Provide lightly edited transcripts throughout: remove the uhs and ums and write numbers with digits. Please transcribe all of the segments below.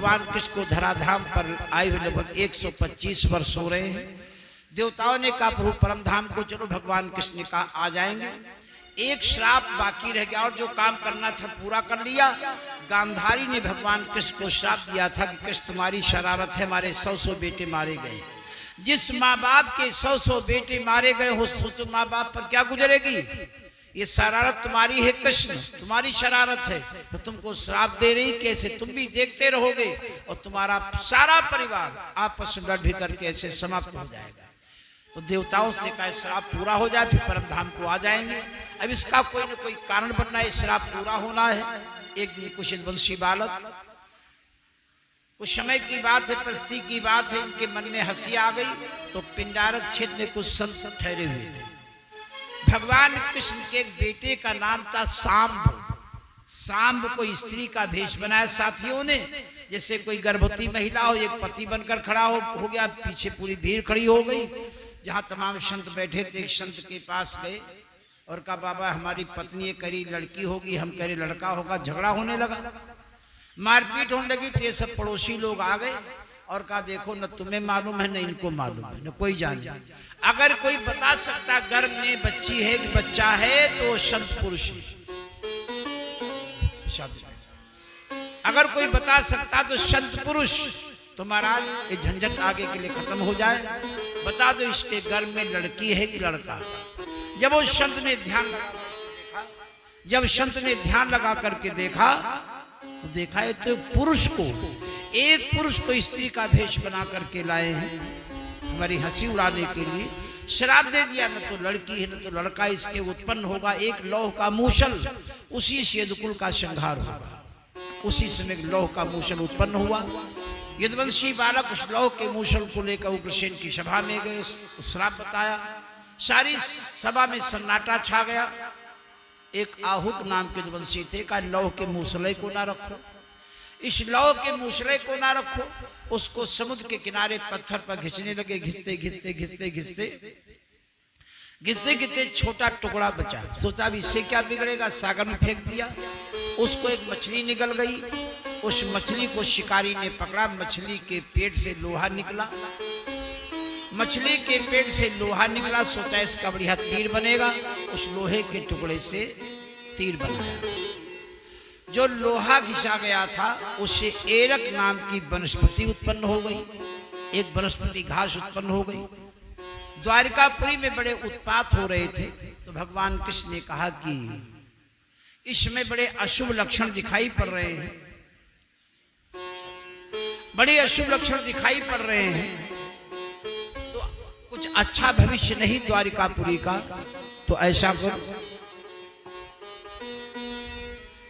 भगवान कृष्ण को धराधाम पर आए हुए लगभग 125 वर्ष हो रहे हैं। देवताओं ने कहा प्रभु परम धाम को चलो, भगवान कृष्ण ने कहा आ जाएंगे। एक श्राप बाकी रह गया और जो काम करना था पूरा कर लिया। गांधारी ने भगवान कृष्ण को श्राप दिया था कि कृष्ण तुम्हारी शरारत है, हमारे 100 बेटे मारे गए। जिस माँ बाप के 100 बेटे मारे गए हो तो माँ बाप पर क्या गुजरेगी? ये शरारत तुम्हारी है कृष्ण, तुम्हारी शरारत है, तो तुमको श्राप दे रही, कैसे तुम भी देखते रहोगे और तुम्हारा सारा परिवार आपस में लड़ भी करके ऐसे समाप्त हो जाएगा। तो देवताओं से कहा श्राप पूरा हो जाए फिर परम धाम को आ जाएंगे। अब इसका कोई न कोई कारण बनना है, श्राप पूरा होना है। एक दिन कुछ यदुवंशी बालक, कुछ समय की बात है, परिस्थिति की बात है, इनके मन में हंसी आ गई। तो पिंडारक क्षेत्र में कुछ संत ठहरे हुए थे। भगवान कृष्ण के एक बेटे का नाम था सांब। सांब को स्त्री का भेष बनाया साथियों ने, जैसे कोई गर्भवती महिला हो, एक पति बनकर खड़ा हो गया, पीछे पूरी भीड़ खड़ी हो गई। जहां तमाम संत बैठे थे, एक संत के पास गए और कहा बाबा हमारी पत्नी करी लड़की होगी, हम कह रहे लड़का होगा। झगड़ा होने लगा, मारपीट होने लगी। तो ये सब पड़ोसी लोग आ गए और कहा देखो न तुम्हें मालूम है न इनको मालूम है, न कोई जाने। अगर कोई बता सकता गर्भ में बच्ची है कि बच्चा है तो संत पुरुष है। अगर कोई बता सकता तो संत पुरुष। तो महाराज ये झंझट आगे के लिए खत्म हो जाए, बता दो इसके गर्भ में लड़की है कि लड़का। जब वो संत ने ध्यान लगा करके देखा तो देखा है तो एक पुरुष को स्त्री का भेष बना करके लाए हैं हमारी हंसी उड़ाने के लिए। श्राप दे दिया, न तो लड़की है न तो लड़का इसके उत्पन्न होगा। एक लौह का मूसल, उसी से यदुकुल का संहार होगा। उसी समय लौह का मूसल उत्पन्न हुआ। यदुवंशी बालक उस लौह के मूसल को लेकर उग्रसेन की सभा में गए, श्राप बताया। सारी सभा में सन्नाटा छा गया। एक आहुक नाम के यदुवंशी थे, कहा लौह के मूसले को ना रखो, इस लौह के मूसले को ना रखो। उसको समुद्र के किनारे पत्थर पर घिसने लगे। घिसते घिसते घिसते घिसते घिसते घिसते छोटा टुकड़ा बचा। सोचा भी इससे क्या बिगड़ेगा, सागर में फेंक दिया। उसको एक मछली निकल गई। उस मछली को शिकारी ने पकड़ा। मछली के पेट से लोहा निकला। मछली के पेट से लोहा निकला। सोचा इसका बढ़िया तीर बनेगा। उस लोहे के टुकड़े से तीर बनाया। जो लोहा घिसा गया था उससे एरक नाम की वनस्पति उत्पन्न हो गई। एक वनस्पति घास उत्पन्न हो गई। द्वारिकापुरी में बड़े उत्पात हो रहे थे। तो भगवान कृष्ण ने कहा कि इसमें बड़े अशुभ लक्षण दिखाई पड़ रहे हैं, बड़े अशुभ लक्षण दिखाई पड़ रहे हैं, तो कुछ अच्छा भविष्य नहीं द्वारिकापुरी का। तो ऐसा करो,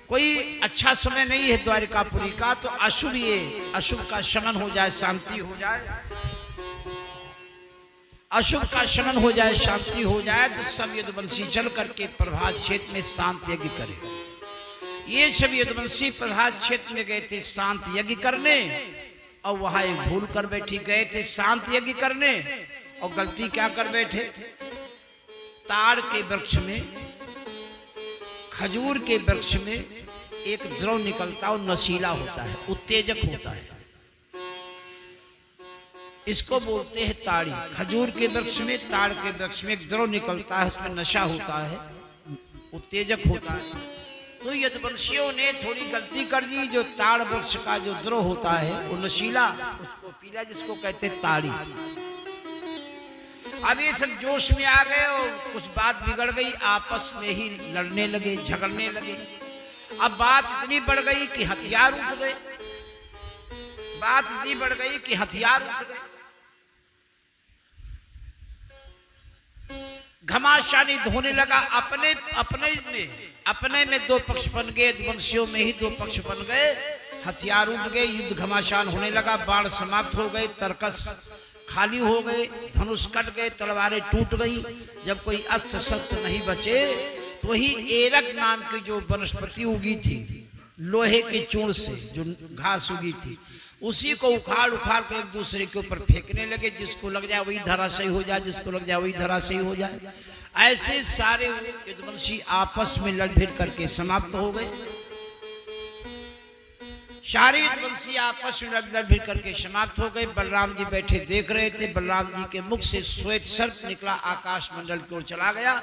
कोई अच्छा समय नहीं है द्वारिकापुरी का, तो अशुभ ये अशुभ का शमन हो जाए, शांति हो जाए। अशुभ का शमन हो जाए, शांति हो जाए। तो सब यदुवंशी चल करके प्रभात क्षेत्र में शांत यज्ञ करे। ये सब यदुवंशी प्रभात क्षेत्र में गए थे शांत यज्ञ करने, और वहां एक भूल कर बैठी। गए थे शांत यज्ञ करने और गलती क्या कर बैठे, ताड़ के वृक्ष में, खजूर के वृक्ष में एक द्रव निकलता और नशीला होता है, उत्तेजक होता है। इसको बोलते हैं ताड़ी। खजूर के वृक्ष में, ताड़ के वृक्ष में एक द्रव निकलता है, उसमें नशा होता है, उत्तेजक होता है। तो यदुवंशियों ने थोड़ी गलती कर दी। जो ताड़ वृक्ष का जो द्रव होता है वो नशीला, उसको पीला, जिसको कहते ताड़ी। अब ये सब जोश में आ गए और कुछ बात बिगड़ गई। आपस में ही लड़ने लगे, झगड़ने लगे। अब बात इतनी बढ़ गई कि हथियार उठ गए। बात इतनी बढ़ गई कि हथियार उठ गए। घमासानी धोने लगा। अपने में दो पक्ष बन गए, यदुवंशियों में ही दो पक्ष बन गए। हथियार उठ गए, युद्ध घमासान होने लगा। बाण समाप्त हो गए, तरकस खाली हो गए, धनुष कट गए, तलवारें टूट गई। जब कोई अस्त्र शस्त्र नहीं बचे तो वही एरक नाम की जो वनस्पति उगी थी, लोहे के चूर्ण से जो घास उगी थी, उसी को उखाड़ कर एक दूसरे के ऊपर फेंकने लगे। जिसको लग जाए वही धराशायी हो जाए, जिसको लग जाए वही धराशायी हो जाए। ऐसे सारे यदुवंशी आपस में लड़ भिड़ करके समाप्त हो गए। सारे यदुवंशी आपस में लड़ भिड़ करके समाप्त हो गए। बलराम जी बैठे देख रहे थे। बलराम जी के मुख से श्वेत सर्प निकला, आकाश मंडल की ओर चला गया।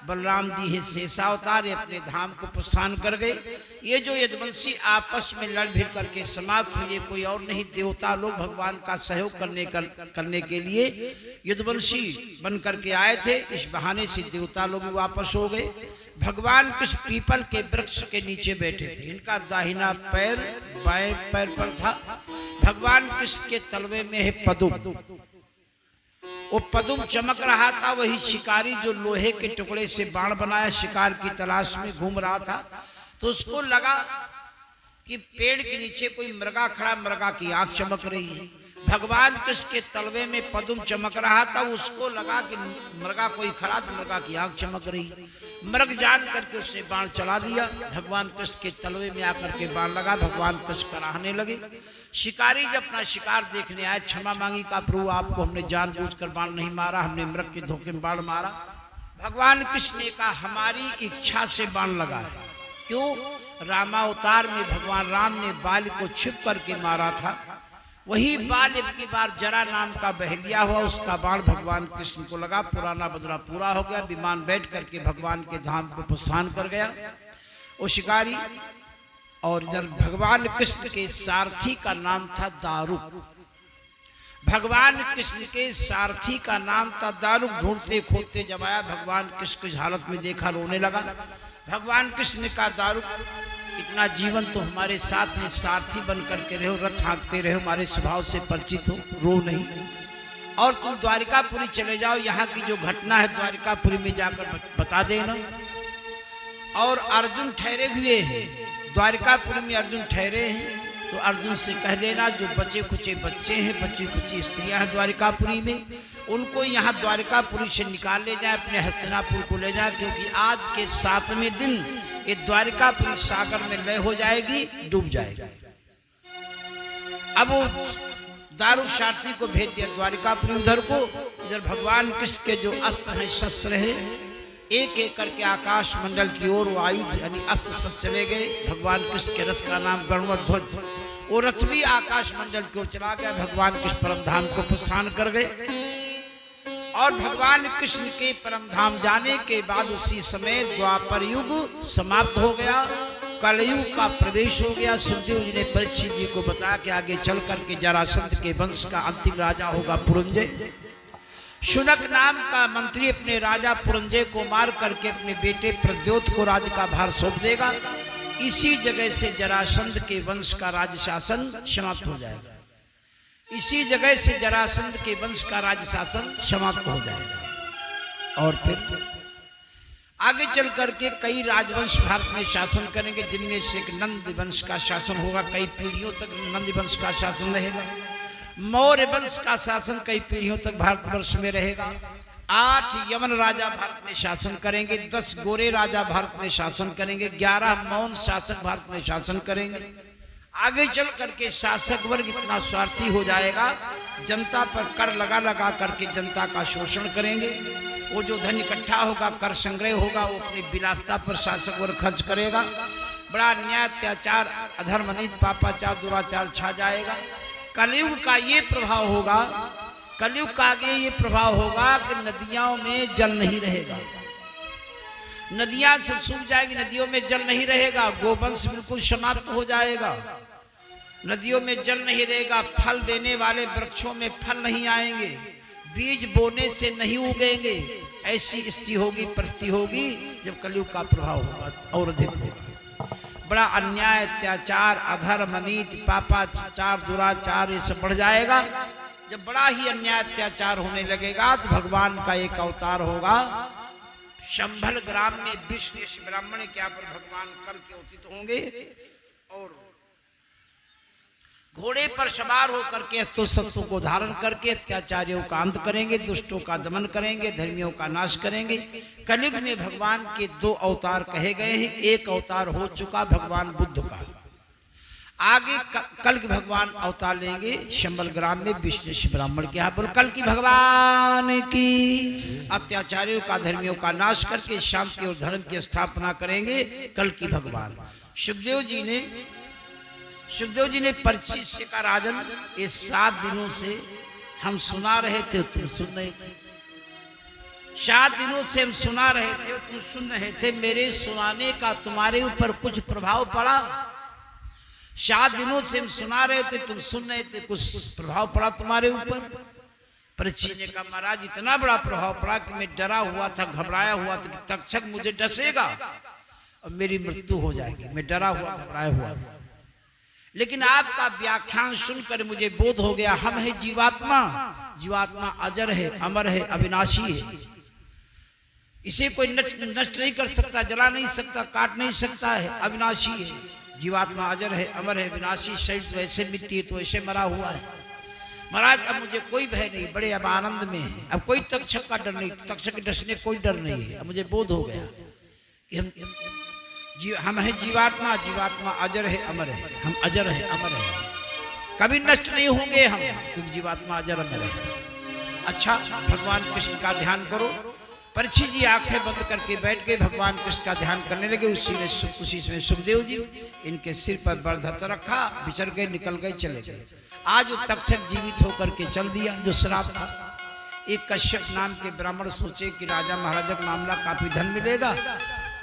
बलराम जी ही शेषावतार अपने धाम को प्रस्थान कर गए। ये जो यदुवंशी आपस में लड़ भिड़ करके समाप्त हुए, कोई और नहीं, देवता लोग भगवान का सहयोग करने के लिए यदुवंशी बन करके आए थे। इस बहाने से देवता लोग वापस हो गए। भगवान कृष्ण पीपल के वृक्ष के नीचे बैठे थे। इनका दाहिना पैर बाएं पैर पर था। भगवान कृष्ण के तलवे में है पदुम। वो पदुम चमक रहा था। वही शिकारी जो लोहे के टुकड़े से बाण बनाया शिकार की तलाश में घूम रहा था, तो उसको लगा कि पेड़ के नीचे कोई मृगा खड़ा, मृगा की आंख चमक रही है। भगवान कृष्ण के तलवे में पदुम चमक रहा था। उसको लगा कि मृगा कोई खड़ा, तो मृगा की आंख चमक रही। मृग जान करके उसने बाण चला दिया। भगवान कृष्ण के तलवे में आकर के बाण लगा। भगवान कृष्ण कराहने लगे। शिकारी जब अपना शिकार देखने आए, क्षमा मांगी का प्रभु आपको हमने जानबूझकर बाण नहीं मारा, हमने मृग के धोखे में बाण मारा। भगवान कृष्ण ने कहा हमारी इच्छा से बाण लगा है। क्यों? रामावतार में भगवान राम ने बाल को छिप करके मारा था। वही बाल की बार जरा नाम का बहेलिया हुआ, उसका बाण भगवान कृष्ण को लगा। पुराना बदला पूरा हो गया। विमान बैठ करके भगवान के धाम को प्रस्थान कर गया वो शिकारी। और इधर भगवान कृष्ण के सारथी का नाम था दारुक। भगवान कृष्ण के सारथी का नाम था दारुक। ढूंढते खोदते जब आया, भगवान कृष्ण की हालत में देखा, रोने लगा। भगवान कृष्ण ने कहा दारुक, इतना जीवन तो हमारे साथ में सारथी बन करके रहो, रथ हाँकते रहो, हमारे स्वभाव से परिचित हो, रो नहीं। और तुम द्वारिकापुरी चले जाओ, यहाँ की जो घटना है द्वारिकापुरी में जाकर बता देना। और अर्जुन ठहरे हुए हैं द्वारिकापुरी में, अर्जुन ठहरे हैं, तो अर्जुन से कह देना जो बचे खुचे बच्चे हैं, बची खुची स्त्रियां हैं द्वारिकापुरी में, उनको यहाँ द्वारिकापुरी से निकाल ले जाए, अपने हस्तिनापुर को ले जाए। क्योंकि आज के 7वें दिन ये द्वारिकापुरी सागर में लय हो जाएगी, डूब जाएगी। अब वो दारुक सारथी को भेज दिया द्वारिकापुरी उधर को। इधर भगवान कृष्ण के जो अस्त्र हैं, शस्त्र है, एक एक करके आकाश मंडल की ओर वो आयुध यानी अस्त्र शस्त्र चले गए। भगवान कृष्ण के रथ का नाम गरुड़ ध्वज, वो रथ भी आकाश मंडल की ओर चला गया। भगवान कृष्ण परम धाम को प्रस्थान कर गए। और भगवान कृष्ण के परम धाम जाने के बाद उसी समय द्वापर युग समाप्त हो गया, कलयुग का प्रवेश हो गया। सुखदेव जी ने परीक्षित जी को बताया कि आगे चल करके जरासंध के वंश का अंतिम राजा होगा पुरंजय। शुनक नाम का मंत्री अपने राजा पुरंजय को मार करके अपने बेटे प्रद्योत को राज्य का भार सौंप देगा। इसी जगह से जरासंध के वंश का राज्य शासन समाप्त हो जाएगा। इसी जगह से जरासंध के वंश का राज्य शासन समाप्त हो जाएगा। और फिर आगे चल करके कई राजवंश भारत में शासन करेंगे, जिनमें से एक नंद वंश का शासन होगा। कई पीढ़ियों तक नंद वंश का शासन रहेगा। मौर्य वंश का शासन कई पीढ़ियों तक भारतवर्ष में रहेगा। 8 यमन राजा भारत में शासन करेंगे, 10 गोरे राजा भारत में शासन करेंगे, 11 मौन शासक भारत में शासन करेंगे। आगे चल करके शासक वर्ग इतना स्वार्थी हो जाएगा, जनता पर कर लगा लगा करके जनता का शोषण करेंगे। वो जो धन इकट्ठा होगा, कर संग्रह होगा, वो अपनी विलासिता पर शासक वर्ग खर्च करेगा। बड़ा अन्याय, अत्याचार, अधर्म, नीति, पापाचार, दुराचार छा जाएगा। कलयुग का ये प्रभाव होगा, कलयुग का आगे ये प्रभाव होगा कि नदियों में जल नहीं रहेगा। नदियां सब सूख जाएगी, नदियों में जल नहीं रहेगा। गोवंश बिल्कुल समाप्त हो जाएगा। नदियों में जल नहीं रहेगा। फल देने वाले वृक्षों में फल नहीं आएंगे। बीज बोने से नहीं उगेंगे। ऐसी स्थिति होगी, परिस्थिति होगी जब कलयुग का प्रभाव होगा और अधिक होगा। बड़ा अन्याय, अत्याचार, अधर्म, नीति, पापाचार, दुराचार ये सब बढ़ जाएगा। जब बड़ा ही अन्याय अत्याचार होने लगेगा तो भगवान का एक अवतार होगा। शंभल ग्राम में विष्णु ब्राह्मण के यहाँ पर भगवान कल के अवतीत होंगे और घोड़े पर सवार होकर के अस्त्र शस्त्रों को धारण करके अत्याचारियों का अंत करेंगे, दुष्टों का दमन करेंगे, धर्मियों का नाश करेंगे। कलयुग में भगवान के 2 अवतार कहे गए हैं। एक अवतार हो चुका भगवान बुद्ध का, आगे कल के भगवान अवतार लेंगे शंबल ग्राम में विष्णु ब्राह्मण के यहाँ पर। कल की भगवान की अत्याचारियों का, धर्मियों का नाश करके शांति और धर्म की स्थापना करेंगे कल की भगवान। सुखदेव जी ने सुखदेव जी ने परीक्षित से कहा, राजन ये 7 दिनों से हम सुना रहे थे तुम सुन रहे थे, 7 दिनों से हम सुना रहे थे तुम सुन रहे थे, मेरे सुनाने का तुम्हारे ऊपर कुछ प्रभाव पड़ा? 7 दिनों से हम सुना रहे थे तुम सुन रहे थे, कुछ प्रभाव पड़ा तुम्हारे ऊपर? परीक्षित ने कहा, महाराज इतना बड़ा प्रभाव पड़ा कि मैं डरा हुआ था, घबराया हुआ था कि तक्षक मुझे डसेगा और मेरी मृत्यु हो जाएगी। मैं डरा हुआ घबराया हुआ था, लेकिन आपका व्याख्यान सुनकर मुझे बोध हो गया, हम है जीवात्मा, जीवात्मा अजर है, अमर है, अविनाशी है, इसे कोई नष्ट नहीं कर सकता, जला नहीं सकता, काट नहीं सकता है, अविनाशी है। जीवात्मा अजर है, अमर है, विनाशी, शरीर तो ऐसे मिट्टी है तो ऐसे मरा हुआ है। महाराज अब मुझे कोई भय नहीं, बड़े अब आनंद में है, अब कोई तक्षक का डर नहीं, तक्षक के डसने कोई डर नहीं है। अब मुझे बोध हो गया कि हम है जीवात्मा, जीवात्मा अजर है, अमर है, हम अजर है, अमर है, कभी नष्ट नहीं होंगे हम, क्योंकि जीवात्मा अजर अमर है। अच्छा, भगवान कृष्ण का ध्यान करो। परीक्षित जी आंखें बंद करके बैठ गए, भगवान कृष्ण का ध्यान करने लगे। उसी में सुखदेव जी इनके सिर पर बरधत रखा, विचर गए, निकल गए, चले गए। आज वो तक्षक जीवित होकर के चल दिया जो श्राप था। एक कश्यप नाम के ब्राह्मण सोचे कि राजा महाराजा का मामला काफी धन मिलेगा,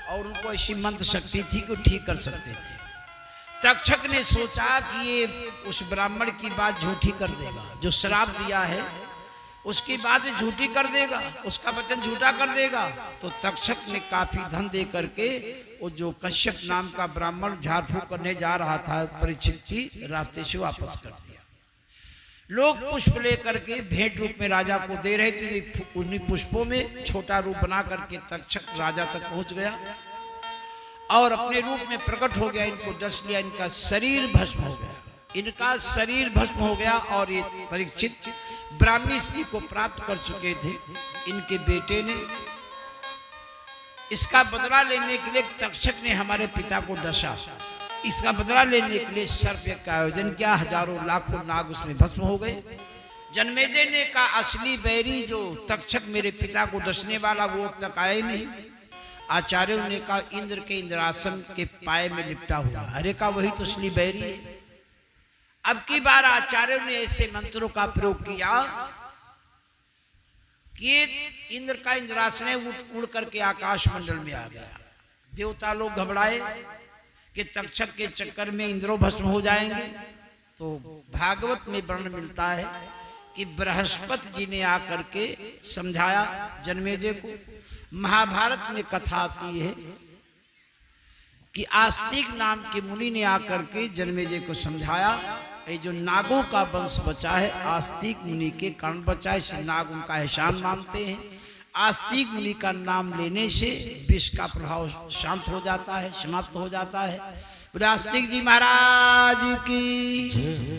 और उनको ऐसी मंत्र शक्ति थी कि ठीक कर सकते थे। तक्षक ने सोचा कि ये उस ब्राह्मण की बात झूठी कर देगा, जो श्राप दिया है उसकी बात झूठी कर देगा, उसका वचन झूठा कर देगा। तो तक्षक ने काफी धन दे करके वो जो कश्यप नाम का ब्राह्मण झाड़ फूक करने जा रहा था, परीक्षित की रास्ते से वापस कर दिया। लोग पुष्प लेकर के भेंट रूप में राजा को दे रहे थे। उन्हीं पुष्पों में छोटा रूप बना करके तक्षक राजा तक पहुंच गया और अपने रूप में प्रकट हो गया। इनको डस लिया, इनका शरीर भस्म हो गया, इनका शरीर भस्म हो गया। और ये परीक्षित ब्राह्मी स्त्री को प्राप्त कर चुके थे। इनके बेटे ने इसका बदला लेने के लिए, तक्षक ने हमारे पिता को डसा, इसका बदला लेने के लिए सर्प यज्ञ का आयोजन किया। हजारों लाखों नाग उसमें भस्म हो गए। जन्मेजय ने कहा, असली बैरी जो तक्षक मेरे पिता को डसने वाला वो अब तक आया ही नहीं। आचार्यों ने कहा, इंद्र के इंद्रासन के पाए में लिपटा हुआ। अरे कहा, वही तो असली बैरी है। अब की बार आचार्यों ने ऐसे मंत्रों का प्रयोग किया कि इंद्र का इंद्रासन उड़ करके आकाश मंडल में आ गया। देवता लोग घबराए कि तक्षक के चक्कर में इंद्रो भस्म हो जाएंगे। तो भागवत में वर्णन मिलता है कि बृहस्पति जी ने आकर के समझाया जन्मेजय को। महाभारत में कथा आती है कि आस्तिक नाम के मुनि ने आकर के जन्मेजय को समझाया, ये जो नागों का वंश बचा है आस्तिक मुनि के कारण बचा है, इसे नाग उनका एहसान मानते हैं। आस्तिक मुनि का नाम लेने से विष का प्रभाव शांत हो जाता है, समाप्त हो जाता है। आस्तिक जी महाराज की